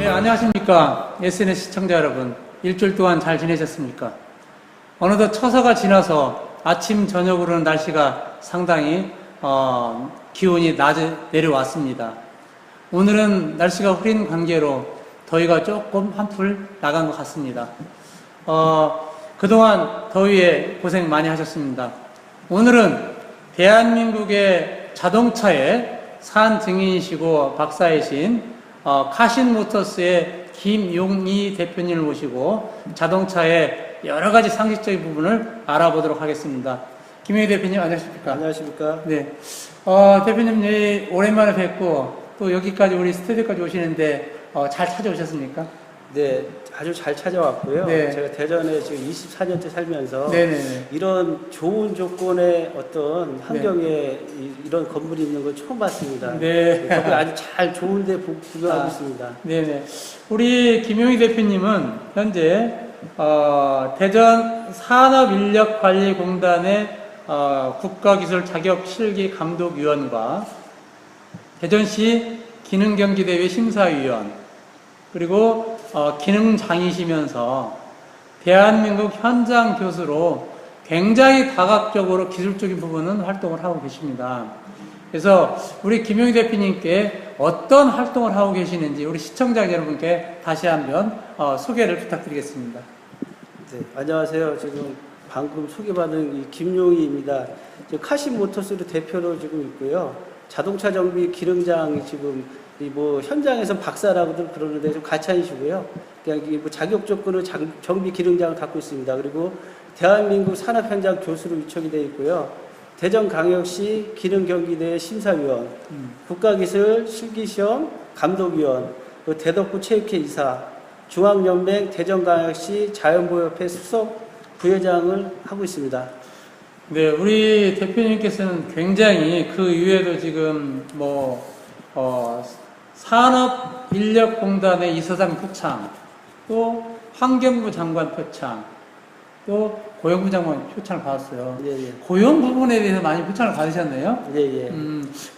네, 안녕하십니까. SNS 시청자 여러분. 일주일 동안 잘 지내셨습니까? 어느덧 처서가 지나서 아침, 저녁으로는 날씨가 상당히 기온이 내려왔습니다. 오늘은 날씨가 흐린 관계로 더위가 조금 한풀 나간 것 같습니다. 그동안 더위에 고생 많이 하셨습니다. 오늘은 대한민국의 자동차의 산 증인이시고 박사이신 카신모터스의 김용희 대표님을 모시고 자동차의 여러 가지 상식적인 부분을 알아보도록 하겠습니다. 김용희 대표님 안녕하십니까? 안녕하십니까? 네. 대표님 오랜만에 뵙고 또 여기까지 우리 스튜디오까지 오시는데 잘 찾아오셨습니까? 네, 아주 잘 찾아왔고요. 네. 제가 대전에 지금 24년째 살면서 네네네. 이런 좋은 조건의 어떤 환경에 이런 건물이 있는 걸 처음 봤습니다. 네. 거기 아주 잘 좋은데 구경하고 있습니다. 네네. 우리 김용희 대표님은 현재 대전 산업인력관리공단의 국가기술 자격 실기 감독위원과 대전시 기능경기대회 심사위원 그리고 기능장이시면서 대한민국 현장 교수로 굉장히 다각적으로 기술적인 부분은 활동을 하고 계십니다. 그래서 우리 김용희 대표님께 어떤 활동을 하고 계시는지 우리 시청자 여러분께 다시 한번 소개를 부탁드리겠습니다. 네, 안녕하세요. 지금 방금 소개받은 이 김용희입니다. 카신모터스로 대표로 지금 있고요. 자동차 정비 기능장 지금 현장에서 박사라고들 그러는데 좀 가차이시고요. 그냥 자격 조건으로 정비 기능장을 갖고 있습니다. 그리고 대한민국 산업 현장 교수로 위촉이 되어 있고요. 대전광역시 기능경기대회 심사위원, 국가기술 실기시험 감독위원, 대덕구 체육회 이사, 중앙연맹 대전광역시 자연보호협회 수석 부회장을 하고 있습니다. 네, 우리 대표님께서는 굉장히 그 이외에도 지금 산업인력공단의 이사장 표창, 또 환경부 장관 표창, 또 고용부 장관 표창을 받았어요. 예, 예. 고용 부분에 대해서 많이 표창을 받으셨네요. 예, 예.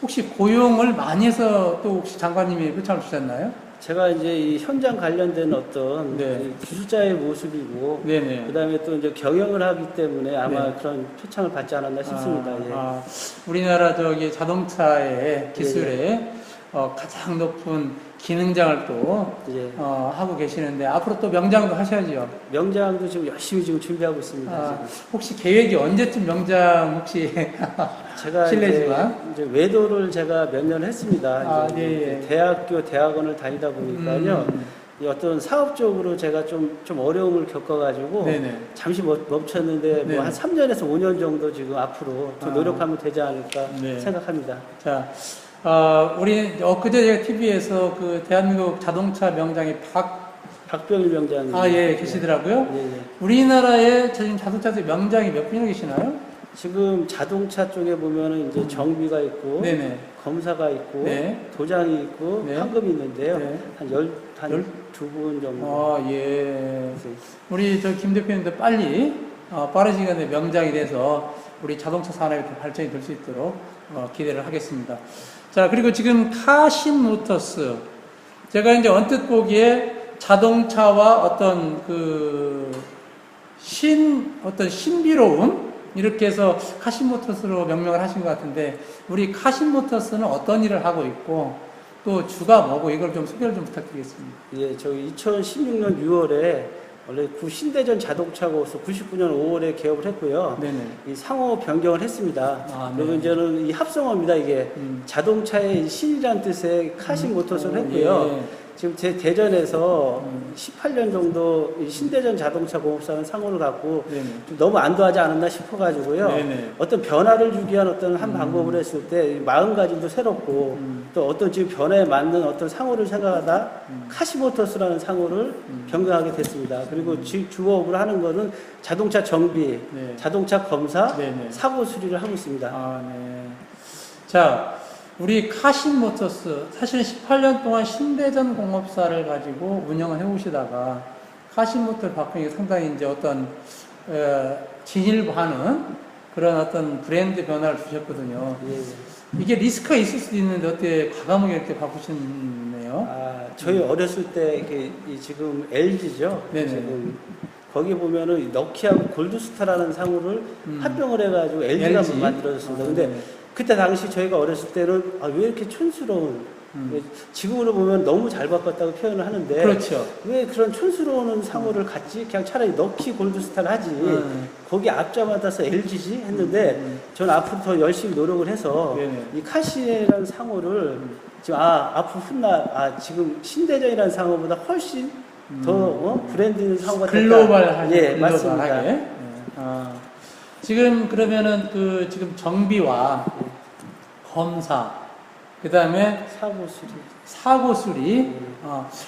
혹시 고용을 많이 해서 또 혹시 장관님이 표창을 주셨나요? 제가 이제 이 현장 관련된 어떤 네. 기술자의 모습이고, 네네. 그다음에 또 이제 경영을 하기 때문에 아마 네. 그런 표창을 받지 않았나 싶습니다. 예. 우리나라 자동차의 기술에 가장 높은 기능장을 또 예. 하고 계시는데 앞으로 또 명장도 하셔야죠. 명장도 지금 열심히 지금 준비하고 있습니다. 지금. 혹시 계획이 언제쯤 명장 혹시 제가 실례지만 이제 외도를 제가 몇 년 했습니다. 네. 대학원을 다니다 보니까요. 이 어떤 사업적으로 제가 좀 어려움을 겪어가지고 네네. 잠시 멈췄는데 네. 뭐 한 3년에서 5년 정도 지금 앞으로 더 노력하면 되지 않을까 네. 생각합니다. 자, 우리 엊그제 제가 TV에서 그 대한민국 자동차 명장이 박병일 명장님. 예, 계시더라고요. 예, 예. 우리나라에 지금 자동차 명장이 몇 분이나 계시나요? 지금 자동차 쪽에 보면은 이제 정비가 있고, 네네. 검사가 있고, 네. 도장이 있고, 네. 판금이 있는데요. 네. 한 12분 정도. 예. 우리 김 대표님도 빨리 빠른 시간에 명장이 돼서 우리 자동차 산업이 더 발전이 될 수 있도록 기대를 하겠습니다. 자, 그리고 지금 카신모터스. 제가 이제 언뜻 보기에 자동차와 어떤 신비로움? 이렇게 해서 카신모터스로 명명을 하신 것 같은데, 우리 카신모터스는 어떤 일을 하고 있고, 또 주가 뭐고, 이걸 좀 소개를 좀 부탁드리겠습니다. 예, 저희 2016년 6월에 원래 신대전 자동차고서 99년 5월에 개업을 했고요. 네네. 이 상호 변경을 했습니다. 네. 그리고 이제는 이 합성어입니다. 이게 자동차의 신이란 뜻의 카신모터스를 했고요. 예. 지금 제 대전에서 18년 정도 이 신대전 자동차 공업사는 상호를 갖고 좀 너무 안도하지 않았나 싶어가지고요. 네네. 어떤 변화를 주기 위한 어떤 한 방법을 했을 때 마음가짐도 새롭고 또 어떤 지금 변화에 맞는 어떤 상호를 생각하다 카시모터스라는 상호를 변경하게 됐습니다. 그리고 주업으로 하는 거는 자동차 정비, 네. 자동차 검사, 네네. 사고 수리를 하고 있습니다. 네. 자, 우리 카신모터스, 사실은 18년 동안 신대전 공업사를 가지고 운영을 해오시다가 카신모터를 바꾸니까 상당히 이제 어떤 진일보하는 그런 어떤 브랜드 변화를 주셨거든요. 예. 이게 리스크가 있을 수도 있는데 어떻게 과감하게 이렇게 바꾸셨네요? 아, 저희 어렸을 때 지금 LG죠. 네네. 지금 거기 보면은 너키하고 골드스타라는 상호를 합병을 해가지고 LG가 LG? 만들어졌습니다. 아, 근데 네네. 그때 당시 저희가 어렸을 때는 왜 이렇게 촌스러운 지금으로 보면 너무 잘 바꿨다고 표현을 하는데 그렇죠. 왜 그런 촌스러운 상호를 갖지? 그냥 차라리 너키 골드스타를 하지. 거기 앞잡아서 LG지 했는데 전 앞으로 더 열심히 노력을 해서 네네. 이 카시에라는 상호를 지금 앞으로 지금 신대전이라는 상호보다 훨씬 더 브랜드 있는 상호가 됐다. 글로벌하게. 예, 맞습니다. 네. 지금 그러면은 지금 정비와 검사, 그 다음에 사고 수리. 사고 수리.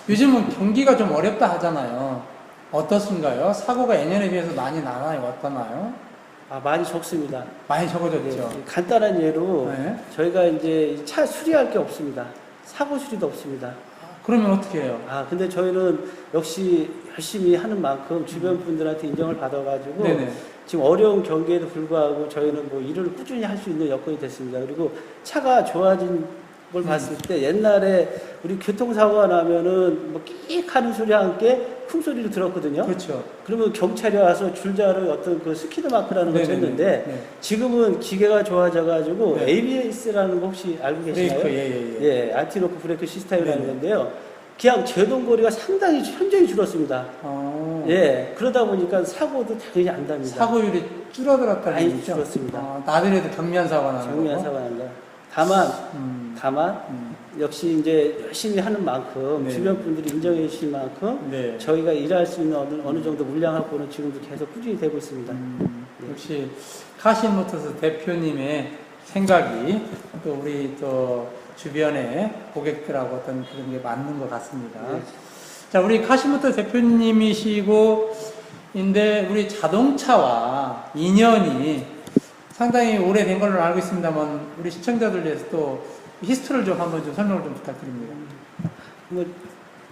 요즘은 경기가 좀 어렵다 하잖아요. 어떻습니까요? 사고가 예년에 비해서 많이 나나요? 어떠나요? 많이 적습니다. 많이 적어졌죠. 예, 간단한 예로 네. 저희가 이제 차 수리할 게 없습니다. 사고 수리도 없습니다. 그러면 어떻게 해요? 근데 저희는 역시 열심히 하는 만큼 주변 분들한테 인정을 받아가지고 네네. 지금 어려운 경기에도 불구하고 저희는 뭐 일을 꾸준히 할 수 있는 여건이 됐습니다. 그리고 차가 좋아진 걸 봤을 때 옛날에 우리 교통사고가 나면은 뭐 끼익 하는 소리와 함께 쿵 소리를 들었거든요. 그렇죠. 그러면 경찰이 와서 줄자로 어떤 그 스키드 마크라는 걸 네네네. 쳤는데 네. 지금은 기계가 좋아져가지고 네. ABS라는 거 혹시 알고 계시나요? 브레이크, 예. 안티로크 브레이크 시스템이라는 네네. 건데요. 그냥 제동거리가 상당히 현저히 줄었습니다. 그러다 보니까 사고도 당연히 안 답니다. 사고율이 줄어들었다는 많이 얘기죠? 줄었습니다. 나들에도 경미한 사고가 나는 정밀한 거고. 사고가 난다. 다만 역시 이제 열심히 하는 만큼 네. 주변 분들이 인정해 주신 만큼 네. 저희가 일할 수 있는 어느 정도 물량 확보는 지금도 계속 꾸준히 되고 있습니다. 네. 역시 카신모터스 대표님의 생각이 또 우리 또 주변의 고객들하고 어떤 그런 게 맞는 것 같습니다. 네. 자, 우리 카신모터스 대표님이시고 인데 우리 자동차와 인연이 상당히 오래된 걸로 알고 있습니다만 우리 시청자들 위해서 또 히스토리를 좀 한번 좀 설명을 좀 부탁드립니다. 뭐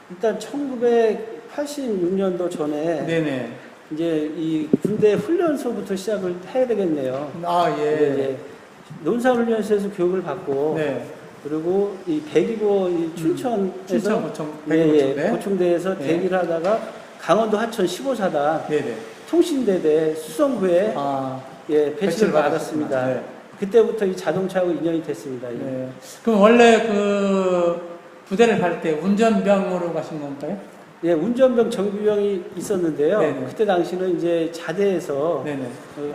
일단 1986년도 전에 네네. 이제 이 군대 훈련소부터 시작을 해야 되겠네요. 예. 논사훈련소에서 교육을 받고 네. 그리고 이 102고 이 춘천에서 춘천 고충대. 고충대에서 네. 대기를 하다가 강원도 하천 15사단 네네. 통신대대 수성부에 배치를 배치를 받았습니다. 받았구나. 네. 그때부터 이 자동차하고 인연이 됐습니다. 네. 그럼 원래 부대를 갈 때 운전병으로 가신 건가요? 운전병 정비병이 있었는데요. 네네. 그때 당시는 이제 자대에서 네네.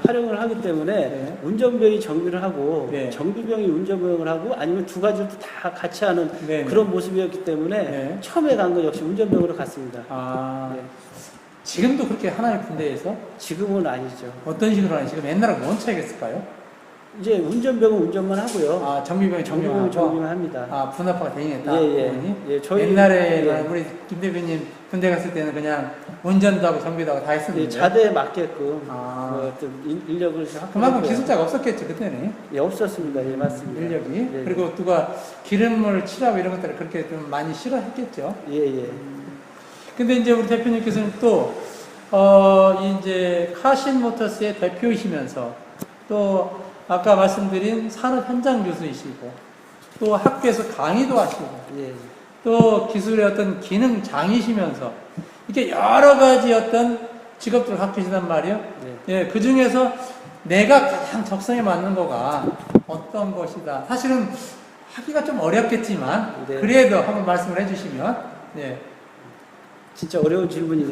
활용을 하기 때문에 네. 운전병이 정비를 하고 네. 정비병이 운전병을 하고 아니면 두 가지를 다 같이 하는 네네. 그런 모습이었기 때문에 네. 처음에 간 건 역시 운전병으로 갔습니다. 네. 지금도 그렇게 하나의 군대에서 지금은 아니죠. 어떤 식으로 하나요? 지금 옛날하고 뭔 차이가 있을까요? 이제 운전병은 운전만 하고요. 정비병이 정비병은 정비하고 정비만 합니다. 분업화가 대행했다. 저희 옛날에는 우리 김 대표님 군대 갔을 때는 그냥 운전도 하고 정비도 하고 다 했었는데. 자대에 맞게끔 어떤 인력을 그만큼 확보했고요. 기술자가 없었겠죠 그때는. 없었습니다. 맞습니다. 인력이. 그리고 누가 기름을 칠하고 이런 것들을 그렇게 좀 많이 싫어했겠죠. 근데 이제 우리 대표님께서는 또 이제 카신모터스의 대표이시면서 또 아까 말씀드린 산업 현장 교수이시고 또 학교에서 강의도 하시고 또 기술의 어떤 기능장이시면서 이렇게 여러 가지 어떤 직업들을 갖고 계시단 말이에요. 그 중에서 내가 가장 적성에 맞는 거가 어떤 것이다. 사실은 하기가 좀 어렵겠지만 그래도 한번 말씀을 해주시면. 진짜 어려운 질문이네요.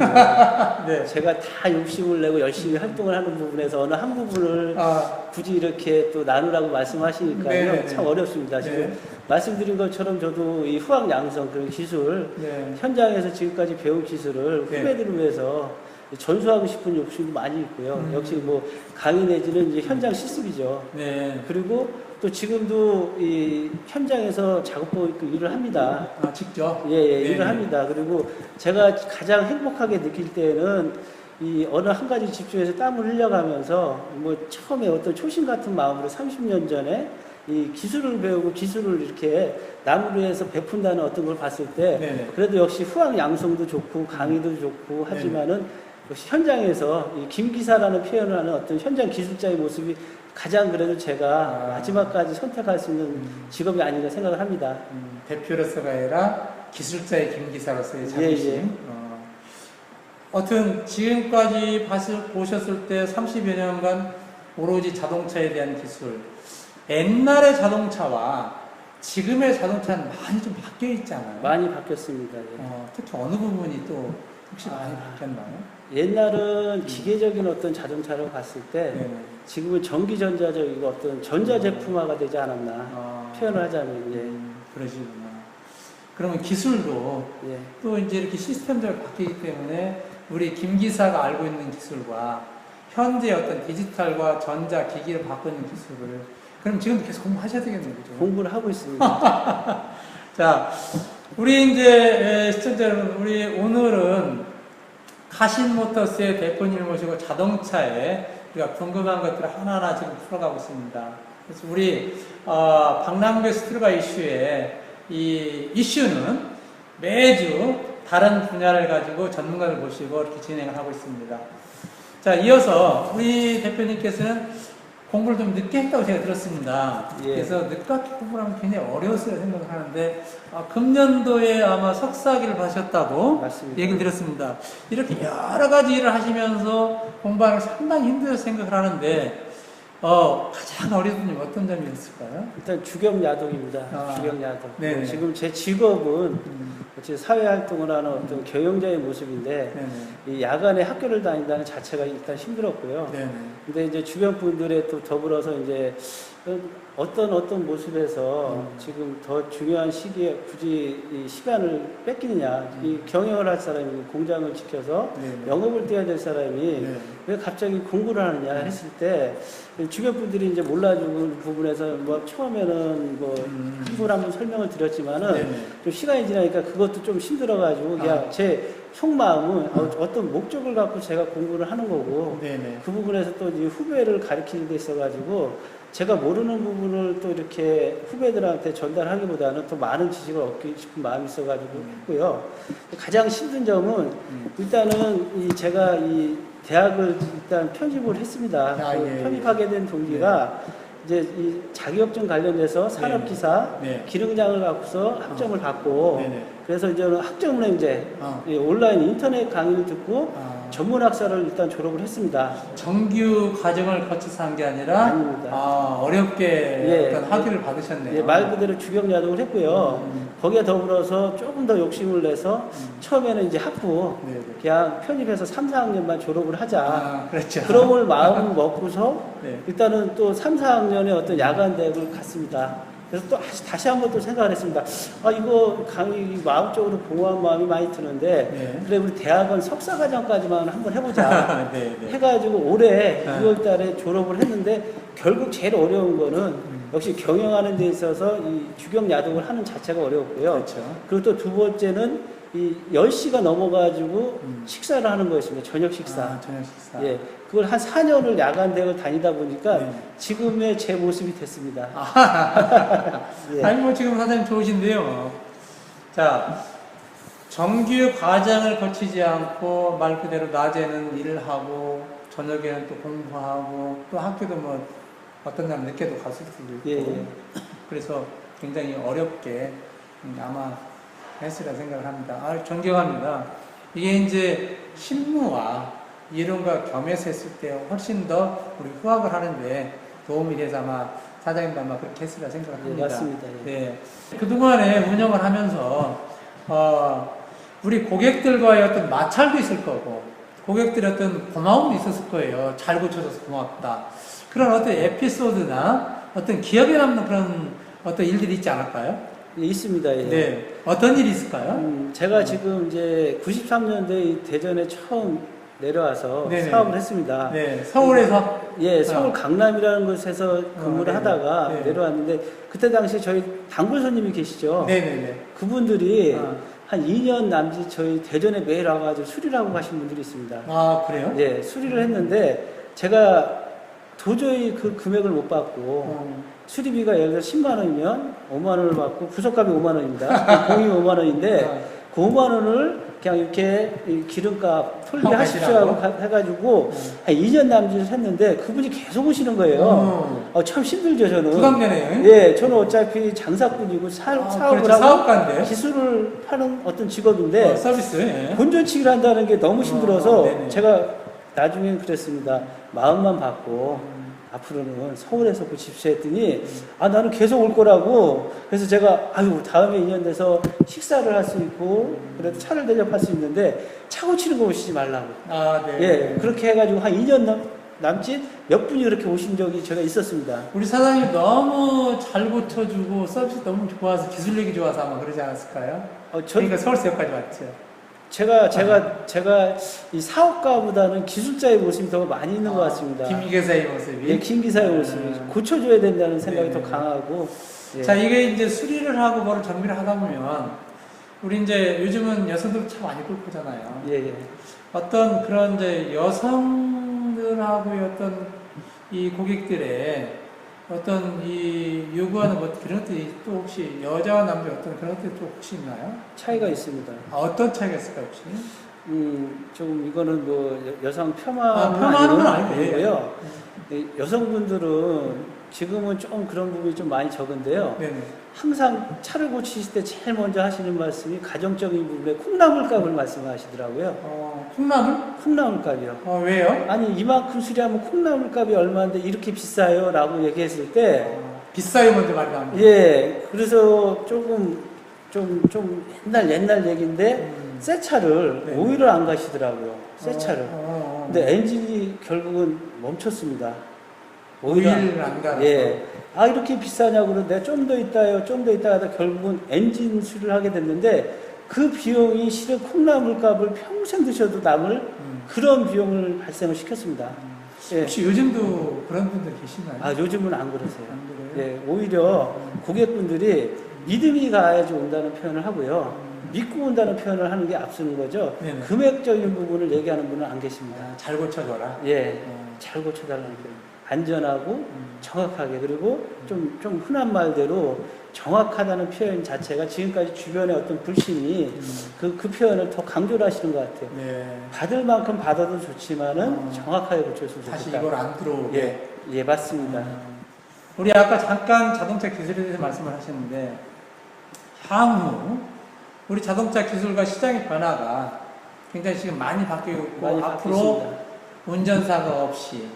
제가 다 욕심을 내고 열심히 활동을 하는 부분에서 어느 한 부분을 굳이 이렇게 또 나누라고 말씀하시니까요. 참 어렵습니다. 지금 말씀드린 것처럼 저도 이 후학 양성 그런 기술 현장에서 지금까지 배운 기술을 후배들을 위해서 전수하고 싶은 욕심도 많이 있고요. 역시 뭐 강의 내지는 이제 현장 실습이죠. 그리고 또 지금도 이 현장에서 작업복 입고 일을 합니다. 직접? 일을 합니다. 그리고 제가 가장 행복하게 느낄 때는 이 어느 한 가지 집중해서 땀을 흘려가면서 뭐 처음에 어떤 초심 같은 마음으로 30년 전에 이 기술을 배우고 기술을 이렇게 남을 위해서 베푼다는 어떤 걸 봤을 때 그래도 역시 후학 양성도 좋고 강의도 좋고 하지만은 역시 현장에서 이 김기사라는 표현을 하는 어떤 현장 기술자의 모습이 가장 그래도 제가 마지막까지 선택할 수 있는 직업이 아닌가 생각을 합니다. 대표로서가 아니라 기술자의 김기사로서의 자부심. 예, 예. 어떤 지금까지 보셨을 때 30여 년간 오로지 자동차에 대한 기술, 옛날의 자동차와 지금의 자동차는 많이 좀 바뀌어 있잖아요. 많이 바뀌었습니다. 예. 특히 어느 부분이 또 혹시 많이 바뀌었나요? 옛날은 기계적인 어떤 자동차를 봤을 때 네네. 지금은 전기전자적이고 어떤 전자제품화가 되지 않았나 표현을 하자면 그러시구나. 그러면 기술도 예. 또 이제 이렇게 시스템적으로 바뀌기 때문에 우리 김 기사가 알고 있는 기술과 현재 어떤 디지털과 전자 기기를 바꾸는 기술을 그럼 지금도 계속 공부하셔야 되겠네요, 그죠? 공부를 하고 있습니다. 자, 우리 이제 시청자 여러분, 우리 오늘은 카신모터스의 대표님을 모시고 자동차에 우리가 궁금한 것들을 하나하나 지금 풀어가고 있습니다. 그래서 우리 박람회 스트루가 이슈에 이 이슈는 매주 다른 분야를 가지고 전문가를 모시고 이렇게 진행을 하고 있습니다. 자, 이어서 우리 대표님께서는 공부를 좀 늦게 했다고 제가 들었습니다. 예. 그래서 늦게 공부를 하면 굉장히 어려웠어요 생각을 하는데 금년도에 아마 석사학위를 받으셨다고 맞습니다. 얘기를 들었습니다. 이렇게 여러 가지 일을 하시면서 공부하는 걸 상당히 힘들어서 생각을 하는데 가장 어려운 점이 어떤 점이었을까요? 일단 주경야독입니다. 주경야독. 네네. 지금 제 직업은 사회활동을 하는 어떤 경영자의 모습인데 네네. 이 야간에 학교를 다닌다는 자체가 일단 힘들었고요. 네네. 근데 이제 주변 분들의 또 더불어서 이제 어떤 모습에서 지금 더 중요한 시기에 굳이 이 시간을 뺏기느냐. 이 경영을 할 사람이 공장을 지켜서 네네. 영업을 뛰어야 될 사람이 네. 왜 갑자기 공부를 하느냐 했을 때 주변 분들이 이제 몰라주는 부분에서 뭐 처음에는 뭐 한번 한번 설명을 드렸지만은 네네. 좀 시간이 지나니까 그것도 좀 힘들어가지고 그냥 제 속마음은 어떤 목적을 갖고 제가 공부를 하는 거고 네네. 그 부분에서 또 이제 후배를 가르치는 데 있어가지고 제가 모르는 부분을 또 이렇게 후배들한테 전달하기보다는 더 많은 지식을 얻고 싶은 마음이 있어가지고 했고요. 가장 힘든 점은 일단은 제가 이 대학을 일단 편입을 했습니다. 예. 편입하게 된 동기가 이제 이 자격증 관련돼서 산업기사 네. 기능장을 갖고서 학점을 받고 네네. 그래서 저는 학점은행제 온라인 인터넷 강의를 듣고 전문학사를 일단 졸업을 했습니다. 정규 과정을 거쳐서 한 게 아니라 아닙니다. 어렵게 어떤 학위를 받으셨네요. 예, 말 그대로 주경야독을 했고요. 거기에 더불어서 조금 더 욕심을 내서 처음에는 이제 학부 네네. 그냥 편입해서 3, 4학년만 졸업을 하자. 그렇죠. 그런 마음을 먹고서 네. 일단은 또 3, 4학년에 어떤 야간 대학을 갔습니다. 그래서 또 다시 한번 또 생각을 했습니다. 이거 강의 마음적으로 공허한 마음이 많이 드는데 네. 그래 우리 대학원 석사과정까지만 한번 해보자. 네, 네. 해가지고 올해 네. 6월 달에 졸업을 했는데 결국 제일 어려운 거는 역시 경영하는 데 있어서 이 주경야독을 하는 자체가 어려웠고요. 그렇죠. 그리고 또 두 번째는 이 10시가 넘어가지고 식사를 하는 거였습니다. 저녁 식사. 저녁 식사. 예. 그걸 한 4년을 야간 대학을 다니다 보니까 네. 지금의 제 모습이 됐습니다. 예. 아니 뭐 지금 사장님 좋으신데요. 자, 정규 과정을 거치지 않고 말 그대로 낮에는 일을 하고 저녁에는 또 공부하고 또 학교도 뭐 어떤 날 늦게도 갔을 수도 있고 예. 그래서 굉장히 어렵게 아마 했으리라 생각을 합니다. 존경합니다. 이게 이제 실무와 이론과 겸해서 했을 때 훨씬 더 우리 후학을 하는데 도움이 돼서 아마 사장님도 아마 그렇게 했으리라 생각을 합니다. 예, 맞습니다. 예. 네. 그동안에 운영을 하면서 우리 고객들과의 어떤 마찰도 있을 거고 고객들의 어떤 고마움도 있었을 거예요. 잘 고쳐줘서 고맙다. 그런 어떤 에피소드나 어떤 기억에 남는 그런 어떤 일들이 있지 않을까요? 예, 있습니다. 예. 네. 어떤 일이 있을까요? 제가 지금 이제 93년도에 대전에 처음 내려와서 네네. 사업을 했습니다. 네. 서울에서? 예, 서울 강남이라는 곳에서 근무를 네네. 하다가 네. 내려왔는데 그때 당시에 저희 단골 손님이 계시죠. 네네네. 그분들이 한 2년 남짓 저희 대전에 매일 와가지고 수리를 하고 가신 분들이 있습니다. 그래요? 예, 수리를 했는데 제가 도저히 그 금액을 못 받고 수리비가 예를 들어 10만 원이면 5만 원을 받고 부속값이 5만 원입니다. 공이 5만 원인데 그 5만 원을 그냥 이렇게 이 기름값 하고 톨비하십시오 하고 가시라고? 해가지고 한 2년 남짓을 했는데 그분이 계속 오시는 거예요. 참 힘들죠, 저는. 부담되네요. 예, 저는 어차피 장사꾼이고 사업을 그렇죠. 하고 사업가인데. 기술을 파는 어떤 직업인데 서비스. 예. 본전치기를 한다는 게 너무 힘들어서 네네. 제가 나중엔 그랬습니다. 마음만 받고 앞으로는 서울에서 보십시오 했더니 나는 계속 올 거라고. 그래서 제가 다음에 2년 돼서 식사를 할 수 있고 그래도 차를 대접할 수 있는데 차 고치는 거 오시지 말라고. 네. 예, 그렇게 해가지고 한 2년 남짓 몇 분이 그렇게 오신 적이 제가 있었습니다. 우리 사장님 너무 잘 고쳐주고 서비스 너무 좋아서 기술력이 좋아서 아마 그러지 않았을까요? 그러니까 서울서까지 왔죠. 제가 이 사업가보다는 기술자의 모습이 더 많이 있는 것 같습니다. 김 기사의 모습이. 예, 김 기사의 모습이 고쳐줘야 된다는 생각이 네. 더 강하고. 예. 자, 이게 이제 수리를 하고 뭐를 정비를 하다 보면 우리 이제 요즘은 여성들 차 많이 끌고 오잖아요. 예, 예. 어떤 그런 이제 여성들하고의 어떤 이 고객들의 어떤 이 요구하는 것 그런 것들이 또 혹시 여자와 남자 어떤 그런 것들이 또 혹시 있나요? 차이가 있습니다. 어떤 차이가 있을까요 혹시? 좀 이거는 뭐 여성 폄하는 폄하하는 건 아니고요. 여성분들은 지금은 좀 그런 부분이 좀 많이 적은데요. 네네. 항상 차를 고치실 때 제일 먼저 하시는 말씀이 가정적인 부분에 콩나물값을 말씀하시더라고요. 콩나물? 콩나물값이요. 왜요? 아니 이만큼 수리하면 콩나물값이 얼마인데 이렇게 비싸요? 라고 얘기했을 때 비싸요 먼저 말이 나옵니다. 예, 그래서 조금 좀 옛날 얘기인데 새 차를 네. 오일을 안 가시더라고요. 새 차를. 근데 엔진이 결국은 멈췄습니다. 오일을 안 가서. 예. 이렇게 비싸냐고 그러는데 좀 더 있다요. 좀 더 있다 하다 결국은 엔진 수리를 하게 됐는데 그 비용이 실은 콩나물 값을 평생 드셔도 남을 그런 비용을 발생을 시켰습니다. 예. 혹시 요즘도 그런 분들 계시나요? 요즘은 안 그러세요. 안 그래요? 예, 오히려 고객분들이 믿음이 가야지 온다는 표현을 하고요. 믿고 온다는 표현을 하는 게 앞서는 거죠. 네네. 금액적인 부분을 얘기하는 분은 안 계십니다. 잘 고쳐줘라. 예, 잘 고쳐달라는 거예요. 안전하고 정확하게, 그리고 좀 흔한 말대로 정확하다는 표현 자체가 지금까지 주변의 어떤 불신이 그 표현을 더 강조를 하시는 것 같아요. 네. 받을 만큼 받아도 좋지만은 정확하게 고쳐줬으면 좋겠다. 다시 이걸 안 들어오게. 예, 맞습니다. 우리 아까 잠깐 자동차 기술에 대해서 말씀을 하셨는데 향후 우리 자동차 기술과 시장의 변화가 굉장히 지금 많이 바뀌고 있고 많이 앞으로 바뀌었습니다. 운전사가 없이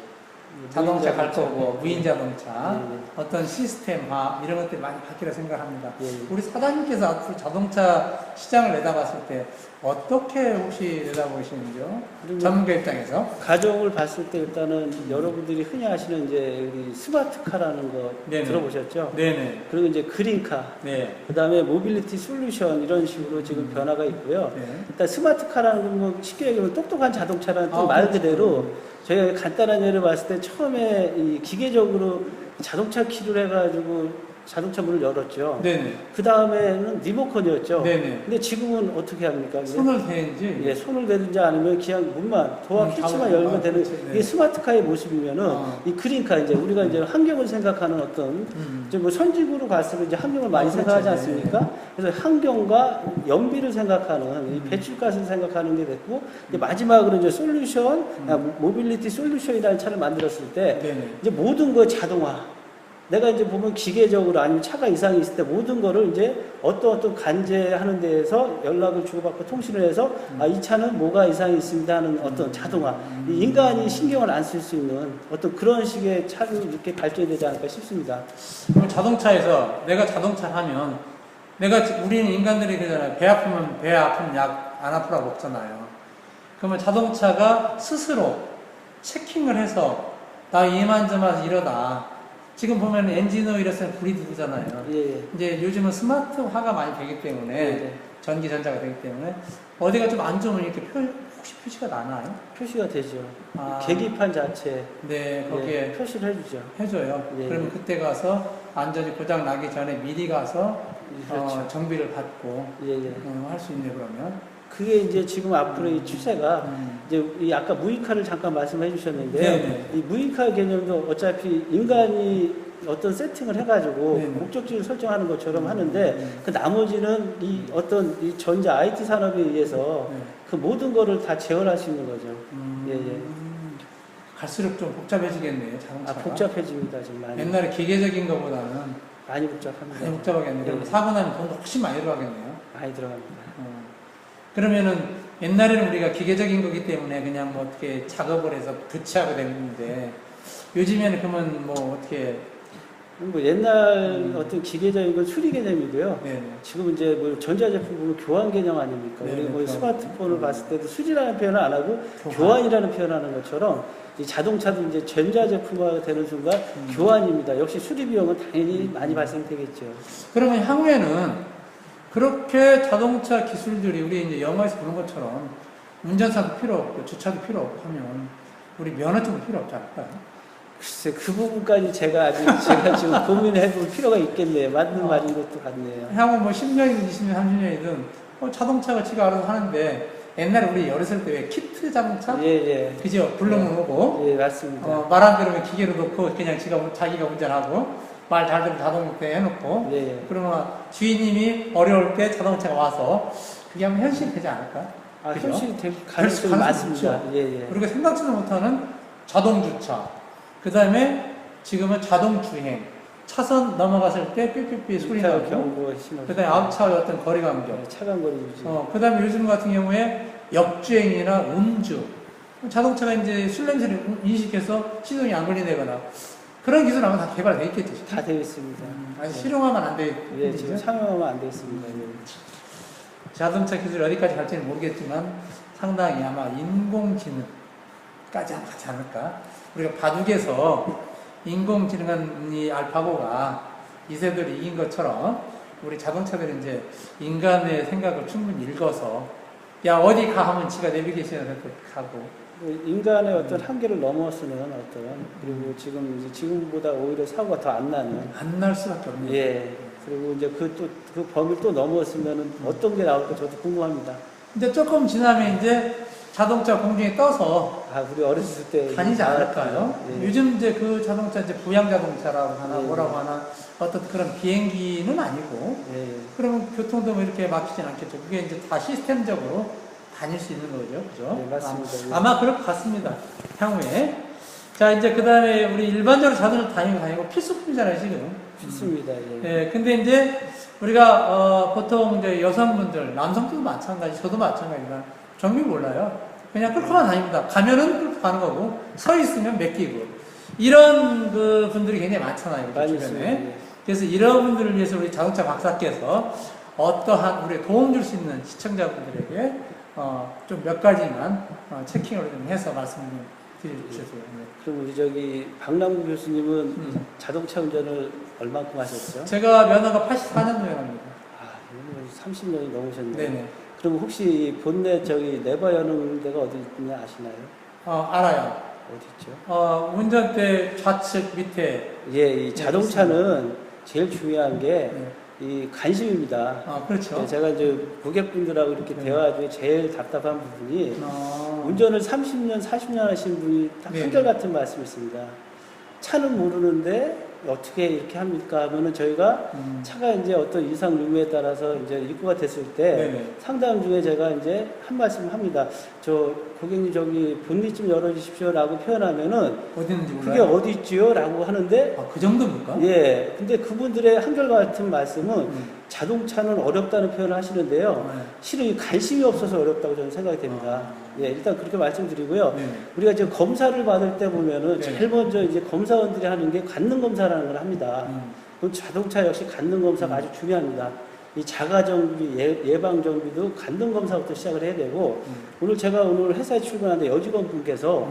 자동차 갈 거고 무인 자동차 네. 어떤 시스템화 이런 것들이 많이 바뀌라 생각합니다. 예. 우리 사장님께서 앞으로 자동차 시장을 내다봤을 때 어떻게 혹시 내다보시는지요? 전문가 입장에서? 가정을 봤을 때 일단은 여러분들이 흔히 아시는 이제 우리 스마트카라는 거 네네. 들어보셨죠? 네네. 그리고 이제 그린카, 네. 그 다음에 모빌리티 솔루션 이런 식으로 지금 변화가 있고요. 네. 일단 스마트카라는 건 뭐 쉽게 얘기하면 똑똑한 자동차라는 말 그렇죠. 그대로 저희가 간단한 예를 봤을 때 처음에 이 기계적으로 자동차 키를 해가지고 자동차 문을 열었죠. 네네. 그 다음에는 리모컨이었죠. 네네. 근데 지금은 어떻게 합니까? 손을 대는지. 예, 손을 대든지 아니면 그냥 문만 도화 캐치만 열면 되는 그렇지, 네. 이게 스마트카의 모습이면은 이 그린카 이제 우리가 이제 환경을 생각하는 어떤 이제 뭐 선진국으로 갈수록 이제 환경을 많이 그렇죠, 생각하지 네. 않습니까? 그래서 환경과 연비를 생각하는 이 배출가스를 생각하는 게 됐고 이제 마지막으로 이제 솔루션, 모빌리티 솔루션이라는 차를 만들었을 때 네네. 이제 모든 거 자동화. 내가 이제 보면 기계적으로 아니면 차가 이상이 있을 때 모든 거를 이제 어떤 관제하는 데에서 연락을 주고받고 통신을 해서 이 차는 뭐가 이상이 있습니다 하는 어떤 자동화. 이 인간이 신경을 안 쓸 수 있는 어떤 그런 식의 차를 이렇게 발전이 되지 않을까 싶습니다. 그럼 자동차에서 내가 자동차 하면 우리는 인간들이 그러잖아요. 배 아프면 배 아픈 약 안 아프라고 먹잖아요. 그러면 자동차가 스스로 체킹을 해서 나 이만저만 이러다. 지금 보면 엔진 오일에서는 불이 들잖아요. 예. 이제 요즘은 스마트화가 많이 되기 때문에 예. 전기 전자가 되기 때문에 어디가 좀 안 좋으면 이렇게 혹시 표시가 나나요? 표시가 되죠. 계기판 자체 네, 거기에 표시를 해주죠. 해줘요. 예. 그러면 그때 가서 완전히 고장 나기 전에 미리 가서 그렇죠. 정비를 받고 예. 할 수 있네 그러면. 그게 이제 지금 앞으로 이 추세가 이제 이 아까 무인카를 잠깐 말씀해 주셨는데요. 네네. 이 무인카 개념도 어차피 인간이 어떤 세팅을 해가지고 네네. 목적지를 설정하는 것처럼 하는데 그 나머지는 이 어떤 이 전자 IT 산업에 의해서 네. 그 모든 거를 다 제어할 수 있는 거죠. 예, 예. 갈수록 좀 복잡해지겠네요, 아, 자동차가. 복잡해집니다, 지금 많이. 옛날에 기계적인 것보다는 많이 복잡합니다. 많이 복잡하겠네요. 그럼 네. 사고 나면 돈도 훨씬 많이 들어가겠네요. 많이 들어갑니다. 그러면은 옛날에는 우리가 기계적인 거기 때문에 그냥 뭐 어떻게 작업을 해서 교체하고 되는데 요즘에는 그러면 뭐 어떻게 뭐 옛날 어떤 기계적인 건 수리 개념이고요. 네네. 지금 이제 뭐 전자제품 보면 교환 개념 아닙니까? 네네, 우리 뭐 교환. 스마트폰을 봤을 때도 수리라는 표현을 안 하고 교환. 교환이라는 표현을 하는 것처럼 이 자동차도 이제 전자제품화가 되는 순간 교환입니다. 역시 수리 비용은 당연히 많이 발생되겠죠. 그러면 향후에는 그렇게 자동차 기술들이 우리 이제 영화에서 보는 것처럼 운전사도 필요 없고 주차도 필요 없고 하면 우리 면허증도 필요 없지 않을까요? 글쎄 그 부분까지 제가 지금 고민해 볼 필요가 있겠네요. 맞는 말인 것도 같네요. 향후 뭐 10년이든 20년, 30년이든 자동차가 지가 알아서 하는데 옛날에 우리 어렸을 때 왜 키트 자동차? 예, 그죠? 불러면 오고 예. 예, 맞습니다. 말 안 들으면 기계로 놓고 그냥 자기가 운전하고 말 잘 들으면 자동 운転 해놓고 예. 그러면 주인님이 어려울 때 자동차가 와서 그게 한번 현실이 되지 않을까? 아, 그죠? 현실이 될 가능성이 가능성이 많습니다. 있죠. 예, 예. 우리가 생각지도 못하는 자동 주차, 그 다음에 지금은 자동 주행, 차선 넘어갔을 때 삐삐삐 소리 이탈 나고, 경고 신호. 그 다음에 앞차의 어떤 거리 간격, 차간 거리 유지. 그 다음에 요즘 같은 경우에 역주행이나 음주, 자동차가 이제 술 냄새를 인식해서 시동이 안 걸린다거나 그런 기술 아마 다 개발되어 있겠죠. 다 되어 있습니다. 아니, 실용화만 안 돼. 예, 지금 상용화만 안 되어 있습니다. 예. 자동차 기술이 어디까지 갈지는 모르겠지만 상당히 아마 인공지능까지 가지 않을까. 우리가 바둑에서 인공지능한 이 알파고가 이세돌이 이긴 것처럼 우리 자동차들이 이제 인간의 생각을 충분히 읽어서 야 어디 가 하면 지가 내비게이션을 가고 인간의 어떤 한계를 넘어서는 어떤 그리고 지금보다 오히려 사고가 더 안 나는 안 날 수밖에 없네요. 예 그리고 이제 그 범위를 또 넘어서면은 어떤 게 나올까 저도 궁금합니다. 근데 조금 지나면 이제 자동차 공중에 떠서 아 우리 어렸을 때 다니지 않을까요? 예. 요즘 이제 그 자동차 이제 부양 자동차라고 하나 예. 뭐라고 하나 어떤 그런 비행기는 아니고 예. 그러면 교통도 뭐 이렇게 막히진 않겠죠. 그게 이제 다 시스템적으로 다닐 수 있는 거죠. 그죠? 네, 맞습니다. 아마 그럴 것 같습니다. 향후에. 자, 이제 그 다음에 우리 일반적으로 자동차 다니고 필수품이잖아요, 지금. 필수입니다. 예. 예, 근데 이제 우리가, 보통 이제 여성분들, 남성들도 마찬가지, 저도 마찬가지지만 정비 몰라요. 그냥 끌고만 다닙니다. 가면은 끌고 가는 거고, 서 있으면 맡기고. 이런 그 분들이 굉장히 많잖아요, 많이 주변에. 있습니다. 예. 그래서 이런 분들을 위해서 우리 자동차 박사께서 어떠한 우리 도움 줄 수 있는 시청자분들에게 좀 몇 가지만 체킹을 좀 해서 말씀 좀 드려주세요. 네. 그럼 우리 박남구 교수님은 자동차 운전을 얼마큼 하셨죠? 제가 면허가 84년도에 납니다. 아, 30년이 넘으셨네요. 네네. 그럼 혹시 본넷 네바 여는 데가 어디 있냐 아시나요? 알아요. 어디 있죠? 운전대 좌측 밑에. 예, 이 자동차는 제일 중요한 게 네. 이 관심입니다. 그렇죠. 네, 제가 이제 고객분들하고 이렇게 네. 대화 중에 제일 답답한 부분이 운전을 30년, 40년 하신 분이 딱 네. 한결같은 말씀이 있습니다. 차는 모르는데 어떻게 이렇게 합니까? 하면은 저희가 차가 이제 어떤 이상 유무에 따라서 이제 입고가 됐을 때 네네. 상담 중에 제가 이제 한 말씀 합니다. 저 고객님 본닛 좀 열어주십시오라고 표현하면은 어디 있는지 그게 몰라요. 어디 있지요라고 하는데 그 정도입니까? 예. 근데 그분들의 한결같은 말씀은 자동차는 어렵다는 표현을 하시는데요. 네. 실은 이 관심이 없어서 어렵다고 저는 생각이 됩니다. 예, 일단 그렇게 말씀드리고요. 네. 우리가 지금 검사를 받을 때 보면은 네. 제일 먼저 이제 검사원들이 하는 게 관능 검사라는 걸 합니다. 그럼 자동차 역시 관능 검사가 아주 중요합니다. 이 자가 정비, 예방 정비도 관능 검사부터 시작을 해야 되고 오늘 회사에 출근하는데 여직원 분께서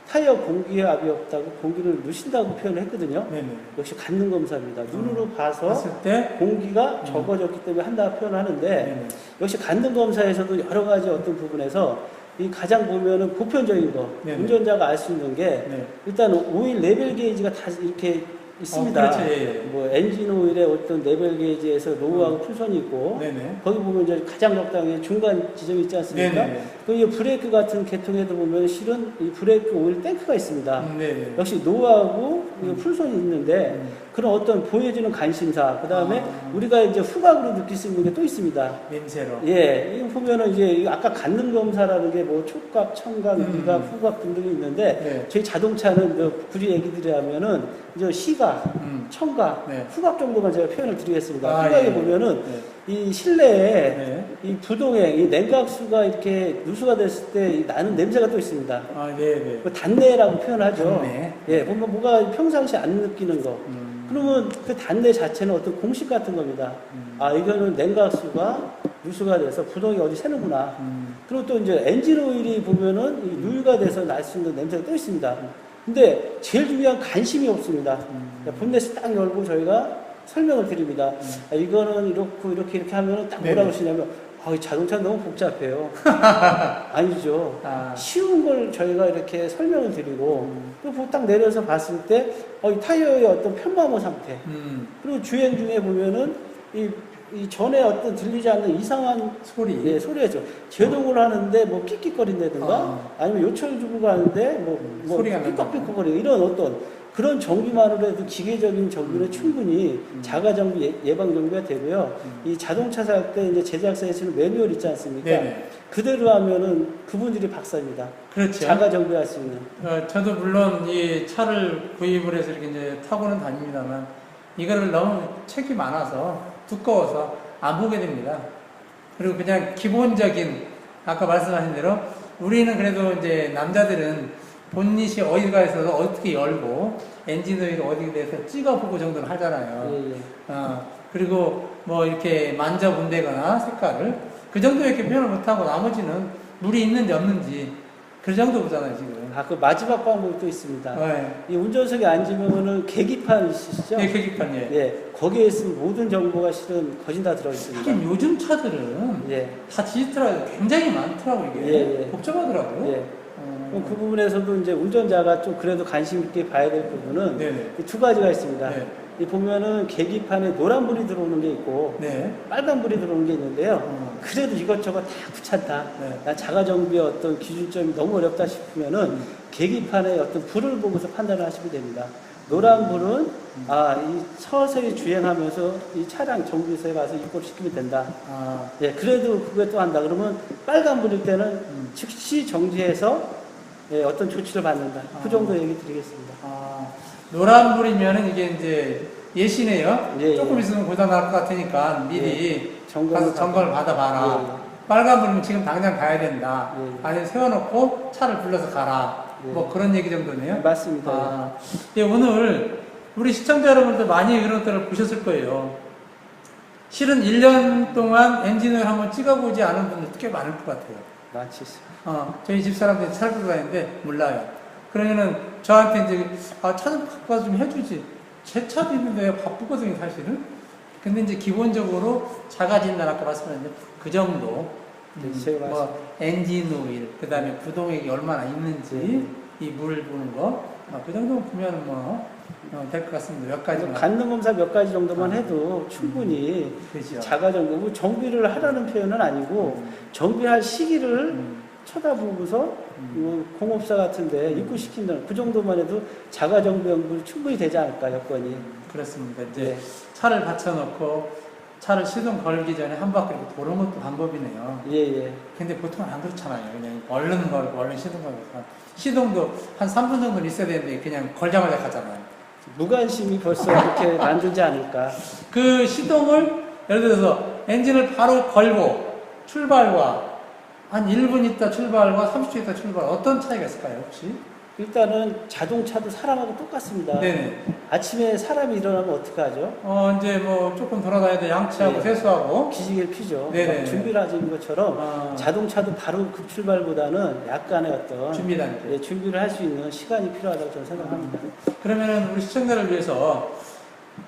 타이어 공기압이 없다고 공기를 누신다고 표현을 했거든요. 네네. 역시 관능 검사입니다. 눈으로 봐서 봤을 때 공기가 적어졌기 때문에 한다 표현하는데 네네. 역시 관능 검사에서도 여러 가지 어떤 부분에서 이 가장 보면은 보편적인 거 네네. 운전자가 알 수 있는 게 네. 일단 오일 레벨 게이지가 다 이렇게 있습니다. 그렇죠. 예, 예. 뭐 엔진 오일의 어떤 레벨 게이지에서 로우하고 풀선이 있고 네네. 거기 보면 이제 가장 적당히 중간 지점이 있지 않습니까? 네네. 그 브레이크 같은 계통에도 보면 실은 이 브레이크 오일 탱크가 있습니다. 네네. 역시 노하고 풀선이 있는데 그런 어떤 보여지는 관심사, 그 다음에 우리가 이제 후각으로 느낄 수 있는 게 또 있습니다. 냄새로. 예, 이거 보면은 이제 아까 갖는 검사라는 게 뭐 촉각, 청각, 미각, 후각 등등이 있는데 네. 저희 자동차는 이제 굳이 얘기 드리자면은 이제 시각, 청각, 네. 후각 정도만 제가 표현을 드리겠습니다. 아, 후각에 예. 보면은 네. 이 실내에 네. 이 부동에 이 냉각수가 이렇게 누수가 됐을 때 이 나는 냄새가 또 있습니다. 아, 네네. 그 단내라고 표현하죠. 단내. 예, 보면 뭐가 평상시 안 느끼는 거. 그러면 그 단내 자체는 어떤 공식 같은 겁니다. 아, 이거는 냉각수가 누수가 돼서 부동이 어디 새는구나. 그리고 또 이제 엔진 오일이 보면은 이 누유가 돼서 날 수 있는 냄새가 또 있습니다. 근데 제일 중요한 관심이 없습니다. 본넷을 딱 열고 저희가 설명을 드립니다. 아, 이거는 이렇게 하면은 딱 뭐라고 하시냐면, 아, 이 자동차 너무 복잡해요. 아니죠. 아. 쉬운 걸 저희가 이렇게 설명을 드리고, 그리고 딱 내려서 봤을 때, 이 타이어의 어떤 편마모 상태, 그리고 주행 중에 보면은 이 전에 어떤 들리지 않는 이상한 소리. 예, 소리죠. 제동을 하는데 뭐 끽끽거린다든가 아니면 요철 주고 가는데 뭐 소리가 삐걱삐걱거리고 이런 어떤 그런 정비만으로 해도 기계적인 정비는 충분히 자가 정비 예방 정비가 되고요. 이 자동차 살 때 이제 제작사에 쓰는 매뉴얼 있지 않습니까? 네네. 그대로 하면은 그분들이 박사입니다. 그렇죠. 자가 정비할 수 있는. 저도 물론 이 차를 구입을 해서 이렇게 이제 타고는 다닙니다만 이거를 너무 책이 많아서 두꺼워서 안 보게 됩니다. 그리고 그냥 기본적인 아까 말씀하신 대로 우리는 그래도 이제 남자들은 본닛이 어디가 있어서 어떻게 열고 엔진 오일 어디에 대해서 찍어보고 정도는 하잖아요. 예, 예. 그리고 뭐 이렇게 만져본다거나 색깔을 그 정도밖에 표현을 못하고 나머지는 물이 있는지 없는지 그 정도 보잖아요 지금. 그 마지막 방법이 또 있습니다. 네. 이 운전석에 앉으면은 계기판 있으시죠? 예, 계기판 예. 예, 거기에 있으면 모든 정보가 실은 거진 다 들어있습니다. 하긴 요즘 차들은 예, 다 디지털하게 굉장히 많더라고요 이게. 예, 예. 복잡하더라고요. 예. 그럼 그 부분에서도 이제 운전자가 좀 그래도 관심 있게 봐야 될 부분은 네네. 이두 가지가 있습니다. 네. 이 보면은 계기판에 노란불이 들어오는 게 있고 네. 빨간불이 들어오는 게 있는데요. 그래도 이것저것 다 귀찮다. 네. 나 자가정비의 어떤 기준점이 너무 어렵다 싶으면은 계기판에 어떤 불을 보고서 판단을 하시면 됩니다. 노란불은 이 서서히 주행하면서 이 차량 정비소에 가서 입고를 시키면 된다. 예, 그래도 그게 또 한다. 그러면 빨간불일 때는 즉시 정지해서 예, 어떤 조치를 받는다. 그 정도 얘기 드리겠습니다. 노란불이면은 이게 이제 예시네요. 예, 조금 예. 있으면 고장 날 것 같으니까 미리 가서 점검을 받아봐라. 예, 예. 빨간불이면 지금 당장 가야 된다. 예, 예. 아니면 세워놓고 차를 불러서 가라. 예. 뭐 그런 얘기 정도네요. 맞습니다. 예, 오늘 우리 시청자 여러분들 많이 그런 것들을 보셨을 거예요. 실은 1년 동안 엔진을 한번 찍어보지 않은 분들 꽤 많을 것 같아요. 많지 있습니다. 저희 집 사람들이 차를 끌고 다니는데 몰라요. 그러면은 저한테 이제 차 좀 갖고 와서 좀 해주지. 제 차도 있는데 바쁘거든요 사실은. 근데 이제 기본적으로 자가진단 아까 말씀하셨는데 그 정도. 제가 뭐 엔진 오일, 그 다음에 구동액이 얼마나 있는지 이 물을 보는 거. 그 정도 보면 뭐 될 것 같습니다. 몇 가지만. 갖는 검사 몇 가지 정도만 해도 충분히 그렇죠. 자가정비, 뭐 정비를 하라는 표현은 아니고 정비할 시기를 쳐다보고서 공업사 같은데 입고시킨다는 그 정도만 해도 자가정비 연구를 충분히 되지 않을까 여건이. 그렇습니다. 이제 네. 차를 받쳐놓고 차를 시동 걸기 전에 한 바퀴 이렇게 도는 것도 방법이네요. 예. 근데 보통은 안 그렇잖아요. 그냥 얼른 걸고 얼른 시동 걸고. 시동도 한 3분 정도는 있어야 되는데 그냥 걸자마자 가잖아요. 무관심이 벌써 이렇게 만들지 않을까. 그 시동을 예를 들어서 엔진을 바로 걸고 출발과 한 1분 있다 출발과 30초 있다 출발 어떤 차이가 있을까요 혹시? 일단은 자동차도 사람하고 똑같습니다. 네네. 아침에 사람이 일어나면 어떻게 하죠? 이제 뭐 조금 돌아다녀야 돼. 양치하고 네. 세수하고. 기지개를 피죠. 네네. 준비를 하시는 것처럼 자동차도 바로 급출발보다는 약간의 어떤 준비를 할 수 있는 시간이 필요하다고 저는 생각합니다. 그러면은 우리 시청자를 위해서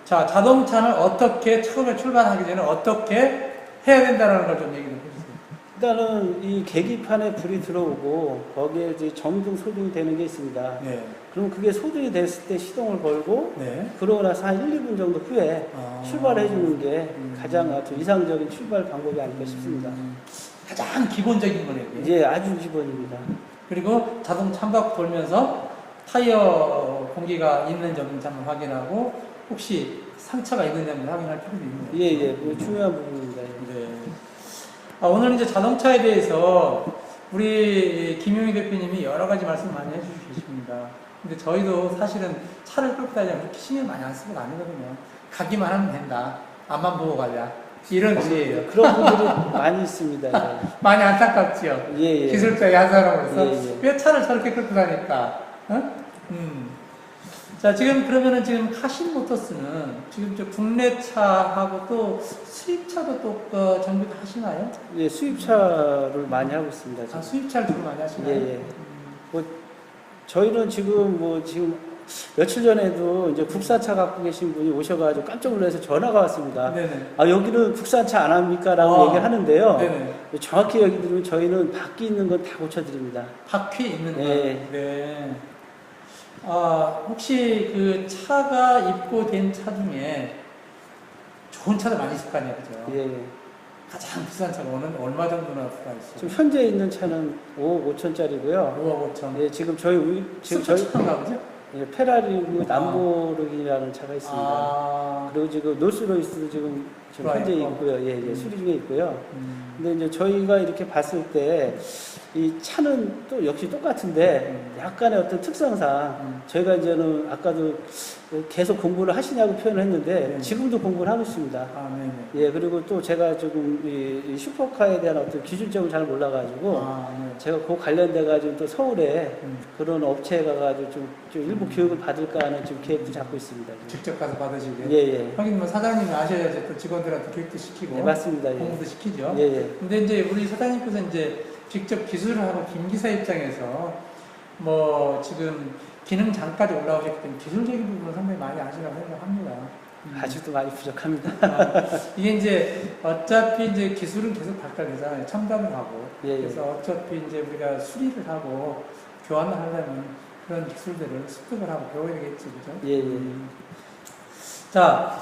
자 자동차는 어떻게 처음에 출발하기 전에 어떻게 해야 된다는 걸 좀 얘기 좀 해주세요. 일단은 이 계기판에 불이 들어오고 거기에 이제 전등 소등이 되는 게 있습니다. 네. 그럼 그게 소등이 됐을 때 시동을 걸고 네. 그러고 나서 한 1, 2분 정도 후에 출발해 주는 게 음. 가장 아주 이상적인 출발 방법이 아닐까 싶습니다. 가장 기본적인 거네요. 이게. 이제 아주 기본입니다. 그리고 자동 창밖 돌면서 타이어 공기가 있는지 없는지 한번 확인하고 혹시 상처가 있는지 한번 확인할 필요도 있네요. 예, 예, 그 중요한 부분입니다. 네. 오늘 이제 자동차에 대해서 우리 김용희 대표님이 여러 가지 말씀 많이 해주시고 계십니다. 근데 저희도 사실은 차를 끌고 다니면 그렇게 신경 많이 안 쓰고 다니거든요. 가기만 하면 된다. 앞만 보고 가자. 이런 주의예요. 그런 분들이 많이 있습니다. 예. 많이 안타깝지요. 예, 예. 기술자의 한 사람으로서 예, 예. 왜 차를 저렇게 끌고 다닐까? 어? 자, 지금 그러면은 지금 카신모터스는 지금 저 국내 차하고 또 수입차도 또 정비도 하시나요? 예, 수입차를 많이 하고 있습니다. 지금. 아, 수입차를 주로 많이 하시나요? 예, 예. 뭐 저희는 지금 며칠 전에도 이제 국산차 갖고 계신 분이 오셔가지고 깜짝 놀라서 전화가 왔습니다. 네네. 아, 여기는 국산차 안 합니까?라고 얘기를 하는데요. 네네. 정확히 얘기 드리면 저희는 바퀴 있는 건 다 고쳐드립니다. 바퀴 있는 거. 네. 네. 혹시 그 차가 입고된 차 중에 좋은 차도 많이 있을 거 아니에요, 그죠? 예, 예. 가장 비싼 차가 얼마 정도나 들어가 있어요? 지금 현재 있는 차는 5억 5천짜리고요. 5억 5천. 예, 지금 저희 스포츠카인가 보죠? 예, 페라리 람보르기니라는 차가 있습니다. 아, 그리고 지금 노스로이스도 지금 들어와 현재 있고. 있고요. 예, 예, 수리 중에 있고요. 음. 근데 이제 저희가 이렇게 봤을 때 이 차는 또 역시 똑같은데 약간의 어떤 특성상 저희가 이제는 아까도 계속 공부를 하시냐고 표현을 했는데 네. 지금도 공부를 하고 있습니다. 아, 네네. 예, 그리고 또 제가 조금 이 슈퍼카에 대한 어떤 기준점을 잘 몰라가지고 아, 네. 제가 그 관련돼가지고 또 서울에 음. 그런 업체에 가가지고 좀 일부 교육을 받을까 하는 지금 계획도 잡고 있습니다. 지금. 직접 가서 받으시게. 예, 예. 하긴 뭐 사장님이 아셔야지 또 직원들한테 교육도 시키고 네, 맞습니다. 예. 공부도 시키죠. 예, 예. 근데 이제 우리 사장님께서 이제 직접 기술을 하고 김기사 입장에서 뭐 지금 기능장까지 올라오셨기 때문에 기술적인 부분은 상당히 많이 아시라고 생각합니다. 아직도 많이 부족합니다. 이게 이제 어차피 이제 기술은 계속 발달되잖아요. 첨단을 하고. 예, 예. 그래서 어차피 이제 우리가 수리를 하고 교환을 하려면 그런 기술들을 습득을 하고 배워야 되겠지, 그죠? 예, 예. 자,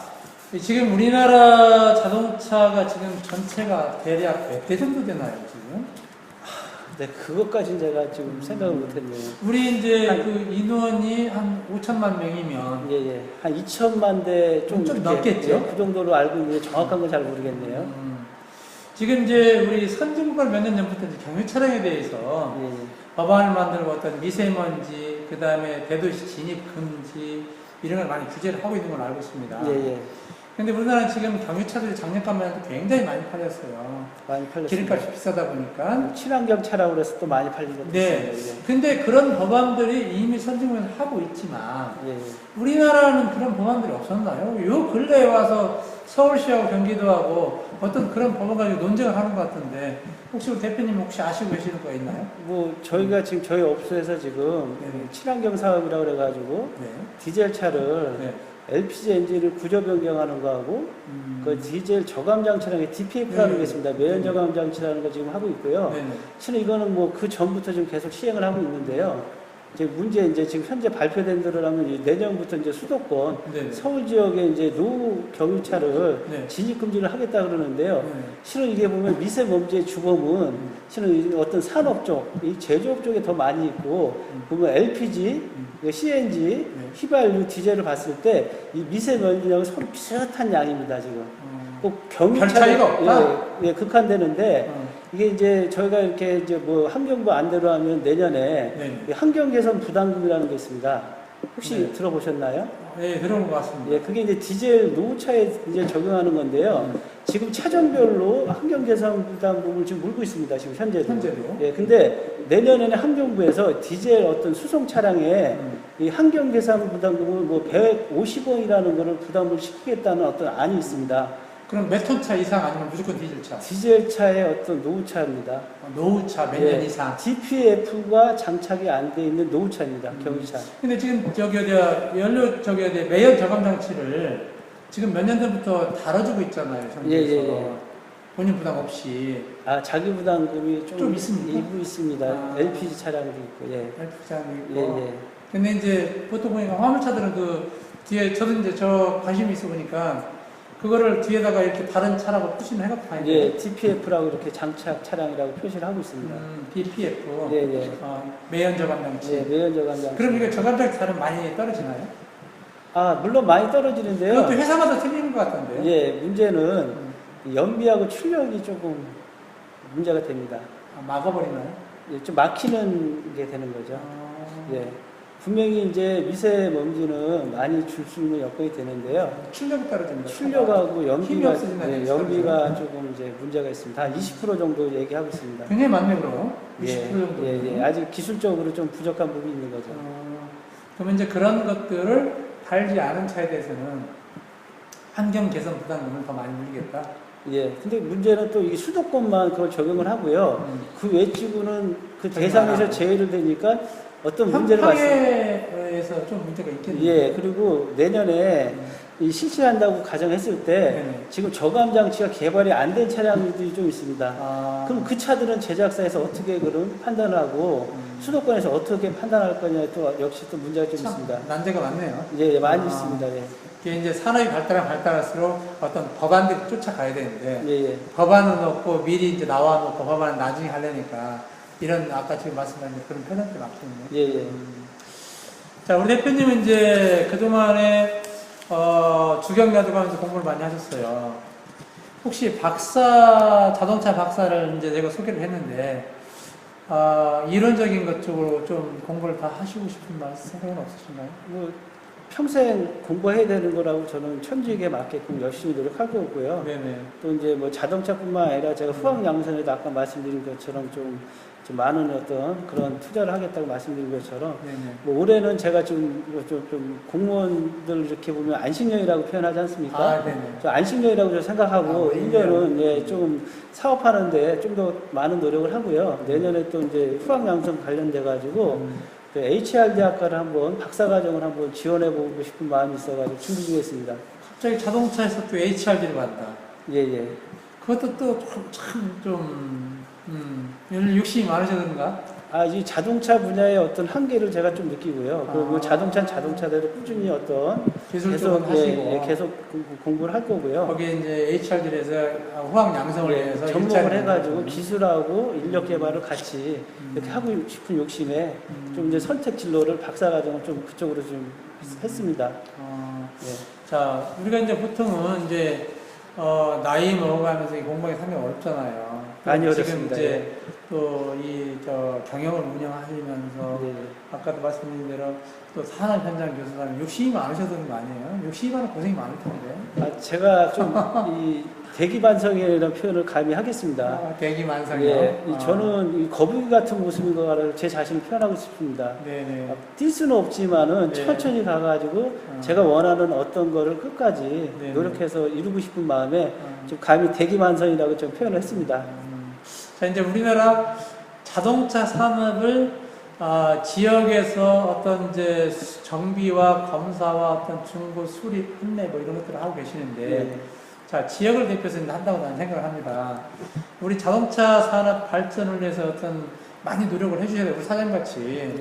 지금 우리나라 자동차가 지금 전체가 대략 몇 대 정도 되나요, 지금? 네, 그것까지 제가 지금 생각을 못했네요. 우리 이제 그 인원이 한 5천만 명이면 예, 예. 한 2천만 대 좀 좀 이렇게, 넘겠죠? 예, 그 정도로 알고 있는데 정확한 건 잘 모르겠네요. 지금 이제 우리 선진국을 몇 년 전부터 이제 경유 차량에 대해서 예, 예. 법안을 만들고 어떤 미세먼지, 그 다음에 대도시 진입 금지 이런 걸 많이 규제를 하고 있는 걸 알고 있습니다. 예, 예. 근데 우리나라는 지금 경유차들이 작년까지만 해도 굉장히 많이 팔렸어요. 많이 팔렸습니다. 기름값이 비싸다 보니까. 친환경 차라고 그래서 또 많이 팔린 것도 네. 있습니다. 근데 그런 법안들이 이미 선진국에서 하고 있지만 예, 예. 우리나라는 그런 법안들이 없었나요? 요 근래에 와서 서울시하고 경기도하고 어떤 그런 법안 가지고 논쟁을 하는 것 같은데 혹시 우리 대표님 혹시 아시고 계시는 거 있나요? 뭐 저희가 지금 저희 업소에서 지금 네. 친환경 사업이라고 그래가지고 네. 디젤 차를 네. LPG 엔진을 구조 변경하는 거하고 그 디젤 저감 장치라는 게 DPF라는 네. 게 있습니다. 매연 저감 장치라는 거 지금 하고 있고요. 네네. 실은 이거는 뭐 그 전부터 지금 계속 시행을 하고 있는데요. 이제 문제 이제 지금 현재 발표된 대로 하면 이제 내년부터 이제 수도권 네네. 서울 지역에 이제 노후 경유차를 네. 진입 금지를 하겠다 그러는데요. 네. 실은 이게 보면 미세먼지의 주범은 실은 이 어떤 산업 쪽, 이 제조업 쪽에 더 많이 있고 보면 LPG, CNG, 네. 휘발유, 디젤을 봤을 때 이 미세먼지량은 서로 비슷한 양입니다 지금. 꼭 별 차이가 없다? 예, 극한되는데 어. 이게 이제 저희가 이렇게 이제 뭐 환경부 안대로 하면 내년에 네. 이 환경 개선 부담금이라는 게 있습니다. 혹시 네. 들어보셨나요? 네, 들어온 것 같습니다. 예, 그게 이제 디젤 노후차에 이제 적용하는 건데요. 지금 차종별로 환경 개선 부담금을 지금 물고 있습니다. 지금 현재도. 현재도? 예, 근데 내년에는 환경부에서 디젤 어떤 수송 차량에 이 환경 개선 부담금을 뭐 150원이라는 거를 부담을 시키겠다는 어떤 안이 있습니다. 그럼 몇 톤 차 이상 아니면 무조건 디젤차? 디젤 차의 어떤 노후차입니다. 노후차 몇 년 예, 이상? DPF가 장착이 안 돼 있는 노후차입니다. 경유차. 근데 지금 연료 매연 저감 장치를 지금 몇 년 전부터 다뤄주고 있잖아요, 정부에서. 예, 예, 예. 본인 부담 없이 자기 부담금이 좀 있습니까? 일부 있습니다. LPG 차량도 있고, 예. LP장도 있고. 예, 예. 근데 이제 보통 보니까 화물차들은 그 뒤에 저도 이제 저 관심이 있어 보니까 그거를 뒤에다가 이렇게 다른 차라고 표시를 해갖고 다니죠. 예, DPF라고 이렇게 장착 차량이라고 표시를 하고 있습니다. BPF. 예, 예. 매연 저감장치. 예, 매연 저감장. 그럼 이거 저감장치 다른 많이 떨어지나요? 물론 많이 떨어지는데요. 그것도 회사마다 틀리는 것 같던데요. 예, 문제는 연비하고 출력이 조금 문제가 됩니다. 막아버리나요? 예, 좀 막히는 게 되는 거죠. 예. 분명히 이제 미세먼지는 많이 줄 수 있는 여건이 되는데요. 출력이 떨어집니다. 출력하고 힘이 연비가, 없어진다는 예, 얘기죠. 연비가 조금 이제 문제가 있습니다. 한 20% 정도 얘기하고 있습니다. 굉장히 많네, 그럼. 20% 예, 정도. 예, 예. 아직 기술적으로 좀 부족한 부분이 있는 거죠. 그러면 이제 그런 것들을 달지 않은 차에 대해서는 환경 개선 부담금을 더 많이 물리겠다. 예. 근데 문제는 또 이 수도권만 그걸 적용을 하고요. 그 외지구는 그 적용 안 대상에서 하고. 제외를 되니까 어떤 문제를 평에서 좀 문제가 있겠네요. 예. 그리고 내년에 이 실시한다고 가정했을 때 네네. 지금 저감 장치가 개발이 안 된 차량들이 좀 있습니다. 그럼 그럼 그 차들은 제작사에서 어떻게 그럼 판단을 하고 수도권에서 어떻게 판단할 거냐 또 역시 또 문제가 좀 있습니다. 난제가 많네요. 예, 많이 있습니다. 예. 이게 이제 산업이 발달할수록 어떤 법안들이 쫓아가야 되는데 예, 예. 법안은 없고 미리 이제 나와놓고 법안은 나중에 하려니까 이런 아까 지금 말씀하신 그런 편견들이 많거든요. 예, 예. 자, 우리 대표님은 이제 그동안에 주경야도 하면서 공부를 많이 하셨어요. 혹시 자동차 박사를 이제 제가 소개를 했는데, 이론적인 것 쪽으로 좀 공부를 다 하시고 싶은 생각은 없으신가요? 뭐 평생 공부해야 되는 거라고 저는 천직에 맞게끔 열심히 노력할 거고요. 네네. 또 이제 뭐 자동차뿐만 아니라 제가 후학 양성에도 아까 말씀드린 것처럼 좀 많은 어떤 그런 투자를 하겠다고 말씀드린 것처럼 네네. 뭐 올해는 제가 좀 공무원들 이렇게 보면 안식년이라고 표현하지 않습니까? 네네. 저 안식년이라고 저 생각하고 1년은 예, 좀 사업하는데 좀 더 많은 노력을 하고요. 내년에 또 이제 후학 양성 관련돼 가지고 HR 대학과를 한번 박사과정을 한번 지원해보고 싶은 마음이 있어가지고 준비 중에 있습니다. 갑자기 자동차에서 또 HRD를 간다. 예, 예. 그것도 또 참 욕심이 많으셨는가? 이 자동차 분야의 어떤 한계를 제가 좀 느끼고요. 그리고 자동차는 자동차대로 꾸준히 어떤 기술적으로 하시고 계속 공부를 할 거고요. 거기에 이제 HRD에서 후학 양성을 위해서 접목을 해가지고 기술하고 인력 개발을 같이 이렇게 하고 싶은 욕심에 좀 이제 선택 진로를 박사과정을 좀 그쪽으로 좀 했습니다. 예. 자, 우리가 이제 보통은 이제 나이 먹어가면서 이 공부하기 상당히 어렵잖아요. 많이 지금 어렵습니다. 이제 또 경영을 운영하시면서 예. 아까도 말씀드린 대로 또 산업 현장 교수라면 욕심이 많으셔던 거 아니에요? 욕심이 많아 고생이 많을 텐데. 제가 좀 이 대기반성이라는 표현을 감히 하겠습니다. 대기만성이요? 예, 저는 이 거북이 같은 모습인 거를 제 자신을 표현하고 싶습니다. 네네. 뛸 수는 없지만은 네. 천천히 가가지고 제가 원하는 어떤 거를 끝까지 네. 노력해서 이루고 싶은 마음에 좀 감히 대기만성이라고 좀 표현을 했습니다. 자, 이제 우리나라 자동차 산업을 지역에서 어떤 이제 정비와 검사와 어떤 중고 수립 판매 뭐 이런 것들을 하고 계시는데, 네. 자, 지역을 대표해서 한다고 나는 생각을 합니다. 우리 자동차 산업 발전을 위해서 어떤 많이 노력을 해주셔야 돼요. 우리 사장같이. 네.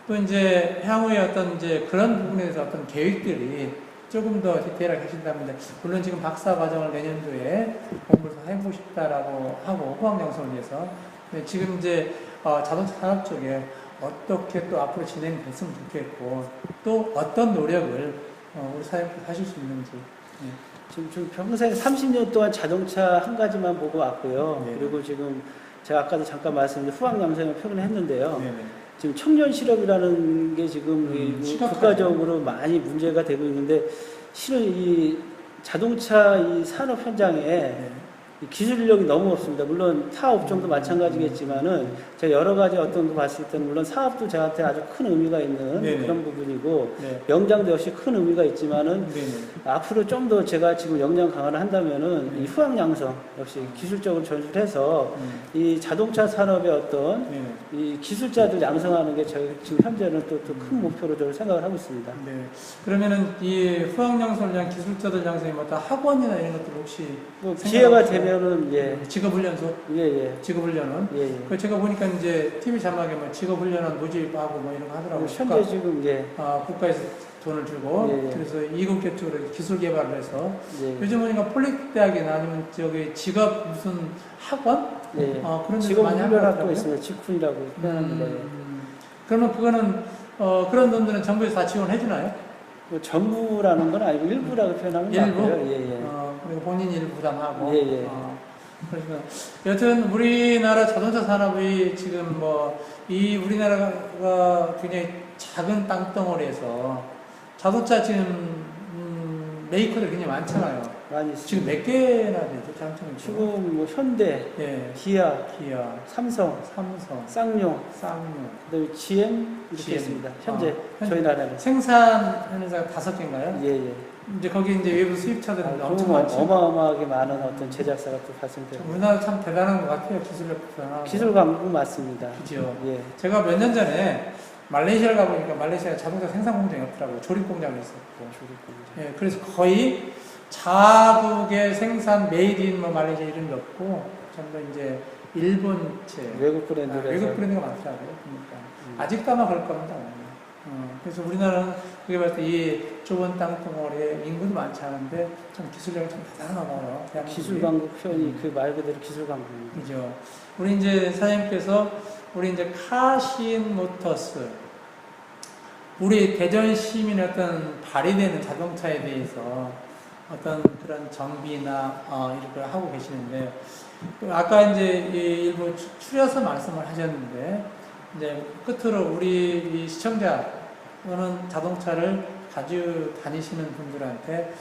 또 이제 향후에 어떤 이제 그런 부분에 대해서 어떤 계획들이 조금 더 디테일하게 하신다면, 물론 지금 박사 과정을 내년도에 공부를 해보고 싶다라고 하고, 후학 양성을 위해서. 근데 지금 이제 자동차 산업 쪽에 어떻게 또 앞으로 진행됐으면 좋겠고, 또 어떤 노력을 우리 사장님께서 하실 수 있는지. 네. 지금 평생 30년 동안 자동차 한 가지만 보고 왔고요. 네. 그리고 지금 제가 아까도 잠깐 말씀드린 후학 양성을 표현을 했는데요. 네네. 지금 청년 실업이라는 게 지금 국가적으로 많이 문제가 되고 있는데, 실은 이 자동차 이 산업 현장에 네. 이 기술 인력이 너무 없습니다. 물론 타 업종도 마찬가지겠지만은 제가 여러 가지 어떤 거 봤을 때는 물론 사업도 저한테 아주 큰 의미가 있는 네네. 그런 부분이고 네. 영장도 역시 큰 의미가 있지만은 네네. 앞으로 좀 더 제가 지금 역량 강화를 한다면은 이 후학 양성 역시 기술적으로 전술해서 이 자동차 산업의 어떤 네네. 이 기술자들 양성하는 게 저희 지금 현재는 또 큰 목표로 저를 생각을 하고 있습니다. 네. 그러면은 이 후학 양성을 위한 기술자들 양성이 뭐 다 학원이나 이런 것들 혹시 뭐 기회가 되면 되면은 예, 직업훈련소, 예. 직업훈련은. 예, 예. 그 제가 보니까 이제 TV 자막에 뭐 직업훈련원 모집하고 뭐 이런 거 하더라고요. 현재 지금 예, 국가에서 돈을 주고 예, 예. 그래서 이공계 쪽으로 기술 개발을 해서 예. 요즘 보니까 폴리대학이나 아니면 저기 직업 무슨 학원 예. 그런 데서 직업 많이 훈련학교 하더라고요. 있습니다. 직훈이라고 표현합니다. 예. 그러면 그거는 그런 돈들은 정부에서 다 지원해 주나요? 뭐 전부라는 건 아니고 일부라고 표현하면 일부? 맞고요. 예, 예. 그리고 본인이 일부 부담하고. 예, 예. 그러니까 여튼 우리나라 자동차 산업이 지금 이 우리나라가 굉장히 작은 땅덩어리에서 자동차 지금 메이커들 굉장히 많잖아요. 많이 지금 몇 개나 되죠? 자동차는 지금 뭐 현대, 예, 기아, 삼성, 삼성, 쌍용, 그다음에 GM 이렇게 GM. 있습니다. 현재 현재 저희 나라는 생산하는 회사가 5개인가요? 예, 예. 이제 거기 이제 외부 수입차들은 엄청 정말 많죠. 어마어마하게 많은 어떤 제작사가 또 발생돼요. 우리나라 참 대단한 것 같아요. 기술력 대단하고. 기술 강국 맞습니다. 그죠. 예. 제가 몇 년 전에 말레이시아를 가보니까 말레이시아 자동차 생산 공장이 없더라고요. 조립 공장이 있었고. 예, 그래서 거의 자국의 생산 메이드 인 말레이시아 이런 게 없고 전부 이제 일본체 외국 브랜드가 외국 브랜드가 많더라고요. 그러니까 아직도 아마 그럴 겁니다. 그래서 우리나라는 그게 봤을 때 이 좁은 땅덩어리에 인구도 많지 않은데 참 기술력이 참 대단하더라고요. 기술 강국 표현이 그 말 그대로 기술 강국입니다. 그죠. 우리 이제 사장님께서 우리 이제 카신 모터스 우리 대전 시민의 어떤 발휘되는 자동차에 대해서 어떤 그런 정비나 이렇게 하고 계시는데 아까 이제 일부 추려서 말씀을 하셨는데 이제 끝으로 우리 이 시청자는 자동차를 가지고 다니시는 분들한테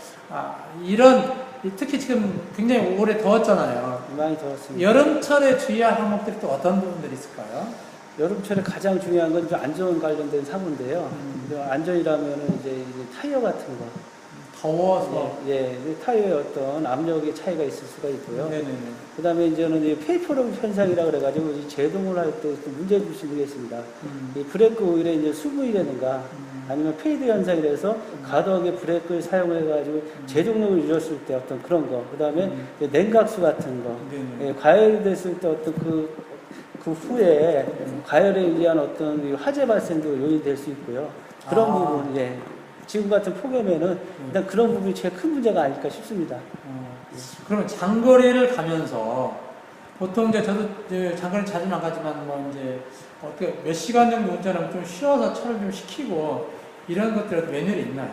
이런 특히 지금 굉장히 올해 더웠잖아요. 많이 더웠습니다. 여름철에 주의할 항목들이 또 어떤 부분들이 있을까요? 여름철에 가장 중요한 건 안전 관련된 사고인데요. 안전이라면 이제 타이어 같은 거. 더워서. 예, 타이어의 어떤 압력의 차이가 있을 수가 있고요. 네네네. 그 다음에 이제는 이 페이퍼럼 현상이라고 그래가지고 이 제동을 할 때 문제 주시는 게 있습니다. 이 브레이크 오일에 이제 수분이라든가 아니면 페이드 현상이라서 과도하게 브레이크를 사용해가지고 제동력을 잃었을 때 어떤 그런 거. 그 다음에 냉각수 같은 거. 예, 과열됐을 때 어떤 그 후에 과열에 의한 어떤 화재 발생도 요인이 될 수 있고요. 그런 부분, 예. 지금 같은 폭염에는 일단 그런 부분이 제일 큰 문제가 아닐까 싶습니다. 그러면 장거리를 가면서 보통 이제 저도 이제 장거리 자주는 안 가지만 이제 어떻게 몇 시간 정도 운전하면 좀 쉬어서 차를 좀 식히고 이런 것들은 매뉴얼이 있나요?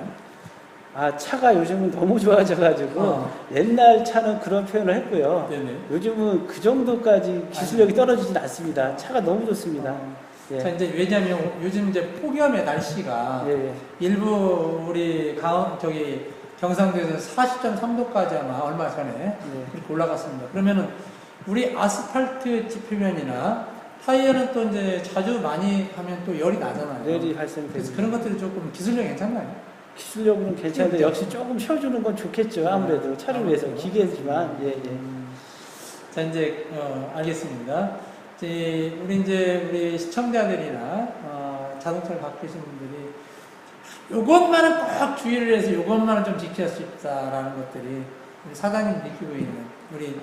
차가 요즘은 너무 좋아져가지고 옛날 차는 그런 표현을 했고요. 네네. 요즘은 그 정도까지 기술력이 떨어지진 않습니다. 차가 너무 좋습니다. 예. 자, 이제 왜냐면 요즘 이제 폭염의 날씨가 예. 일부 우리 경상도에서 40.3도까지 아마 얼마 전에 그렇게 올라갔습니다. 그러면은 우리 아스팔트 지표면이나 타이어는 또 이제 자주 많이 하면 또 열이 나잖아요. 열이 발생되죠. 그래서 그런 것들이 조금 기술력이 괜찮나요? 기술력은 괜찮은데 역시 조금 쉬어주는 건 좋겠죠. 아무래도 차를 위해서 기계지만 자 이제 알겠습니다. 우리 시청자들이나 자동차를 갖고 계신 분들이 요것만은 꼭 주의를 해서 요것만은 좀 지켜야 싶다라는 것들이 우리 사장님 느끼고 있는 우리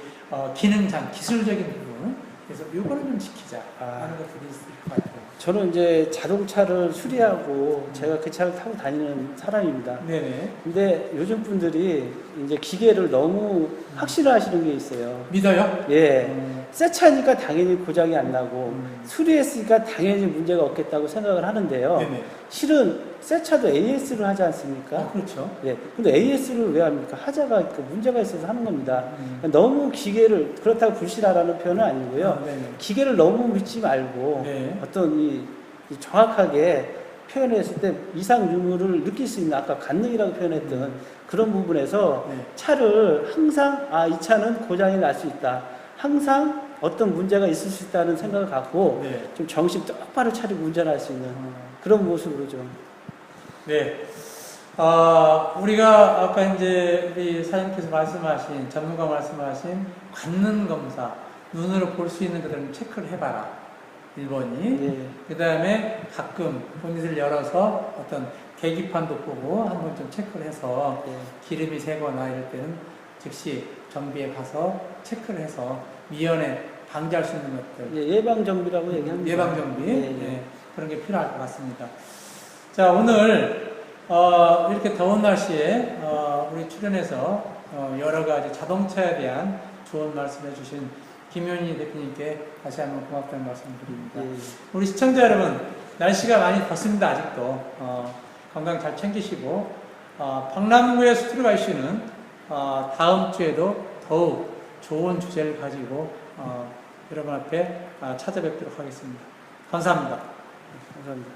기능장 기술적인 부분 그래서 요거는 좀 지키자 하는 것들이 있을 것 같아요. 저는 이제 자동차를 수리하고 제가 그 차를 타고 다니는 사람입니다. 네네. 근데 요즘 분들이 이제 기계를 너무 확신하시는 게 있어요. 믿어요? 예. 새 차니까 당연히 고장이 안 나고 수리했으니까 당연히 문제가 없겠다고 생각을 하는데요. 네네. 실은 새 차도 AS를 하지 않습니까? 그렇죠. 예. 근데 AS를 왜 합니까? 하자가 있고 문제가 있어서 하는 겁니다. 너무 기계를 그렇다고 불신하라는 표현은 아니고요. 기계를 너무 믿지 말고 어떤 이 정확하게 표현했을 때 이상 유무를 느낄 수 있는 아까 관능이라고 표현했던 그런 부분에서 차를 항상 이 차는 고장이 날 수 있다. 항상 어떤 문제가 있을 수 있다는 생각을 갖고 좀 정신 똑바로 차리고 운전할 수 있는 그런 모습으로 좀. 네. 우리가 아까 이제 우리 사장님께서 말씀하신, 전문가 말씀하신 관능 검사, 눈으로 볼 수 있는 것들은 체크를 해봐라. 1번이. 그 다음에 가끔 본닛을 열어서 어떤 계기판도 보고 한번 좀 체크를 해서 기름이 새거나 이럴 때는 즉시 정비에 가서 체크를 해서 미연에 방지할 수 있는 것들, 예, 예방 정비라고 얘기합니다. 예방 정비, 예, 예. 예, 그런 게 필요할 것 같습니다. 자, 오늘 이렇게 더운 날씨에 우리 출연해서 여러 가지 자동차에 대한 좋은 말씀해 주신 김현희 대표님께 다시 한번 고맙다는 말씀을 드립니다. 예. 우리 시청자 여러분, 날씨가 많이 덥습니다. 아직도 건강 잘 챙기시고 박람구의 스튜디오 이슈는 다음 주에도 더욱 좋은 주제를 가지고 여러분 앞에 찾아뵙도록 하겠습니다. 감사합니다. 감사합니다.